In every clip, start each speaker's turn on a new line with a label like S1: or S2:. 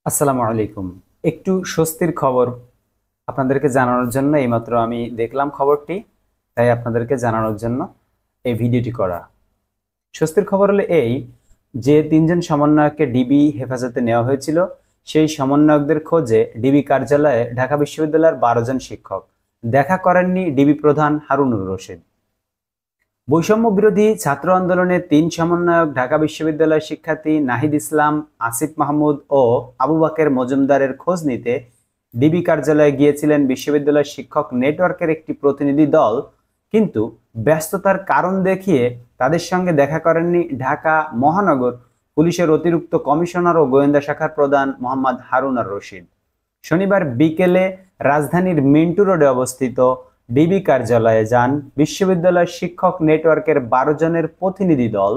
S1: আসসালামু আলাইকুম। একটু স্বস্তির খবর আপনাদেরকে জানানোর জন্য এইমাত্র আমি দেখলাম খবরটি, তাই আপনাদেরকে জানানোর জন্য এই ভিডিওটি করা। স্বস্তির খবর হলো এই যে তিনজন সমন্বয়ককে ডিবি হেফাজতে নেওয়া হয়েছিল, সেই সমন্বয়কদের খোঁজে ডিবি কার্যালয়ে ঢাকা বিশ্ববিদ্যালয়ের ১২ জন শিক্ষক দেখা করেননি ডিবি প্রধান হারুনুর রশিদ। বৈষম্য বিরোধী ছাত্র আন্দোলনের ৩ সমন্বয়ক ঢাকা বিশ্ববিদ্যালয়ের শিক্ষার্থী নাহিদ ইসলাম, আসিফ মাহমুদ ও আবু বাকের মজুমদারের খোঁজ নিতে ডিবি কার্যালয়ে গিয়েছিলেন বিশ্ববিদ্যালয় শিক্ষক নেটওয়ার্কের একটি প্রতিনিধি দল, কিন্তু ব্যস্ততার কারণ দেখিয়ে তাদের সঙ্গে দেখা করেননি ঢাকা মহানগর পুলিশের অতিরিক্ত কমিশনার ও গোয়েন্দা শাখার প্রধান মোহাম্মদ হারুনুর রশিদ। শনিবার বিকেলে রাজধানীর মিন্টু রোডে অবস্থিত ডিবি কার্যালয়ে যান বিশ্ববিদ্যালয় শিক্ষক নেটওয়ার্কের ১২ জনের প্রতিনিধি দল।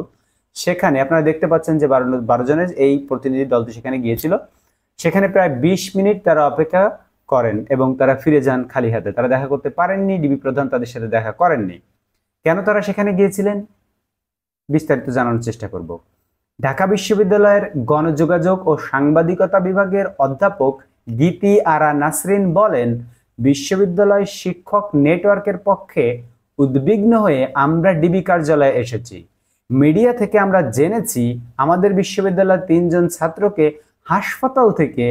S1: সেখানে আপনারা দেখতে পাচ্ছেন যে ১২ জনের এই প্রতিনিধি দলটি সেখানে গিয়েছিল। সেখানে প্রায় ২০ মিনিট তারা অপেক্ষা করেন এবং তারা ফিরে যান খালি হাতে। তারা দেখা করতে পারেননি, ডিবি প্রধান তাদের সাথে দেখা করেননি। কেন তারা সেখানে গিয়েছিলেন বিস্তারিত জানানোর চেষ্টা করব। ঢাকা বিশ্ববিদ্যালয়ের গণযোগাযোগ ও সাংবাদিকতা বিভাগের অধ্যাপক গীতি আরা নাসরিন বলেন, বিশ্ববিদ্যালয় শিক্ষক নেটওয়ার্কের পক্ষে উদ্বিগ্ন হয়ে আমরা ডিবি কার্যালয়ে এসেছি। মিডিয়া থেকে আমরা জেনেছি আমাদের বিশ্ববিদ্যালয়ের ৩ জন ছাত্রকে হাসপাতাল থেকে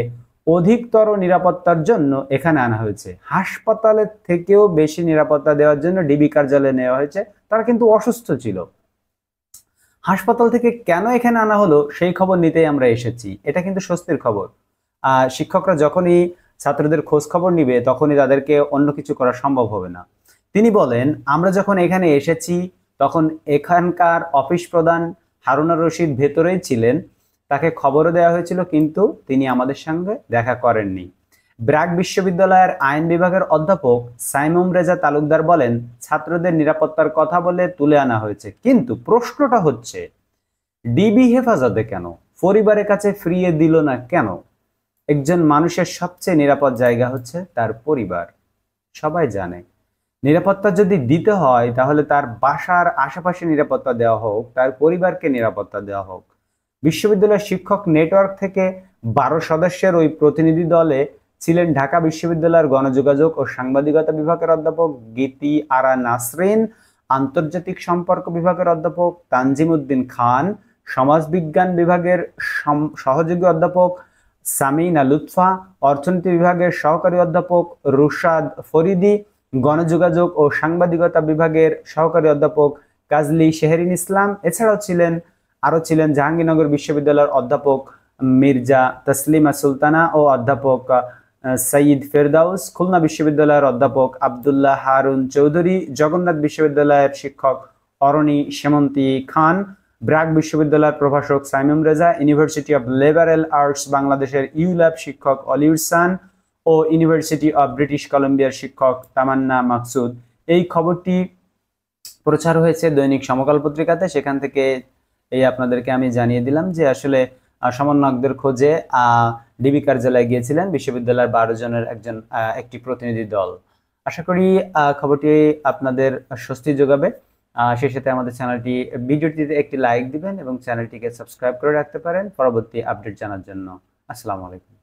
S1: অধিকতর নিরাপত্তার জন্য এখানে আনা হয়েছে। হাসপাতালের থেকেও বেশি নিরাপত্তা দেওয়ার জন্য ডিবি কার্যালয়ে নেওয়া হয়েছে। তারা কিন্তু অসুস্থ ছিল। হাসপাতাল থেকে কেন এখানে আনা হলো সেই খবর নিতেই আমরা এসেছি। এটা কিন্তু স্বস্তির খবর। শিক্ষকরা যখনই ছাত্রদের খোঁজ খবর নিবে তখনই তাদেরকে অন্য কিছু করা সম্ভব হবে না। তিনি বলেন, আমরা যখন এখানে এসেছি তখন এখানকার অফিস প্রধান হারুনুর রশিদ ভেতরেই ছিলেন। তাকে খবরও দেওয়া হয়েছিল, কিন্তু তিনি আমাদের সঙ্গে দেখা করেননি। ব্র্যাক বিশ্ববিদ্যালয়ের আইন বিভাগের অধ্যাপক সাইমুম রেজা তালুকদার বলেন, ছাত্রদের নিরাপত্তার কথা বলে তুলে আনা হয়েছে, কিন্তু প্রশ্নটা হচ্ছে ডিবি হেফাজতে কেন? পরিবারের কাছে ফিরিয়ে দিল না কেন? একজন মানুষের সবচেয়ে নিরাপদ জায়গা হচ্ছে তার পরিবার। সবাই জানে নিরাপত্তা যদি দিতে হয় তাহলে তার বাসার আশেপাশে নিরাপত্তা দেওয়া হোক, তার পরিবারকে নিরাপত্তা দেওয়া হোক। বিশ্ববিদ্যালয় শিক্ষক নেটওয়ার্ক থেকে ১২ সদস্যের ওই প্রতিনিধি দলে ছিলেন ঢাকা বিশ্ববিদ্যালয়ের গণযোগাযোগ ও সাংবাদিকতা বিভাগের অধ্যাপক গীতি আরা নাসরিন, আন্তর্জাতিক সম্পর্ক বিভাগের অধ্যাপক তানজিম উদ্দিন খান, সমাজবিজ্ঞান বিভাগের সহযোগী অধ্যাপক সামিনা লুৎফা, অর্থনীতি বিভাগের সহকারী অধ্যাপক রুশাদ ফরিদি, গণযোগাযোগ ও সাংবাদিকতা বিভাগের সহকারী অধ্যাপক কাজলী শেহরিন ইসলাম। এছাড়াও ছিলেন জাহাঙ্গীরনগর বিশ্ববিদ্যালয়ের অধ্যাপক মির্জা তসলিমা সুলতানা ও অধ্যাপক সঈদ ফেরদাউস, খুলনা বিশ্ববিদ্যালয়ের অধ্যাপক আব্দুল্লাহ হারুন চৌধুরী, জগন্নাথ বিশ্ববিদ্যালয়ের শিক্ষক অরণি সেমন্তী খান, ব্র্যাক বিশ্ববিদ্যালয়ের প্রভাষক Saimum Reza, university of liberal arts বাংলাদেশের ইউল্যাব শিক্ষক অলিউর সান ও ইউনিভার্সিটি অব ব্রিটিশ কলম্বিয়ার শিক্ষক তামান্না মাকসুদ। এই খবরটি প্রচার হয়েছে দৈনিক সমকাল পত্রিকাতে। সেখান থেকে আপনাদেরকে আমি জানিয়ে দিলাম যে আসলে সমন্বয়কদের খোঁজে ডিবি কার্যালয়ে গিয়েছিলেন বিশ্ববিদ্যালয়ের ১২ জনের একটি প্রতিনিধি দল। আশা করি খবরটি আপনাদের স্বস্তি যোগাবে। সেই সাথে আমাদের ভিডিওটিতে একটি লাইক দিবেন এবং চ্যানেলটিকে সাবস্ক্রাইব করে রাখতে পারেন পরবর্তী আপডেট জানার জন্য। আসসালামু আলাইকুম।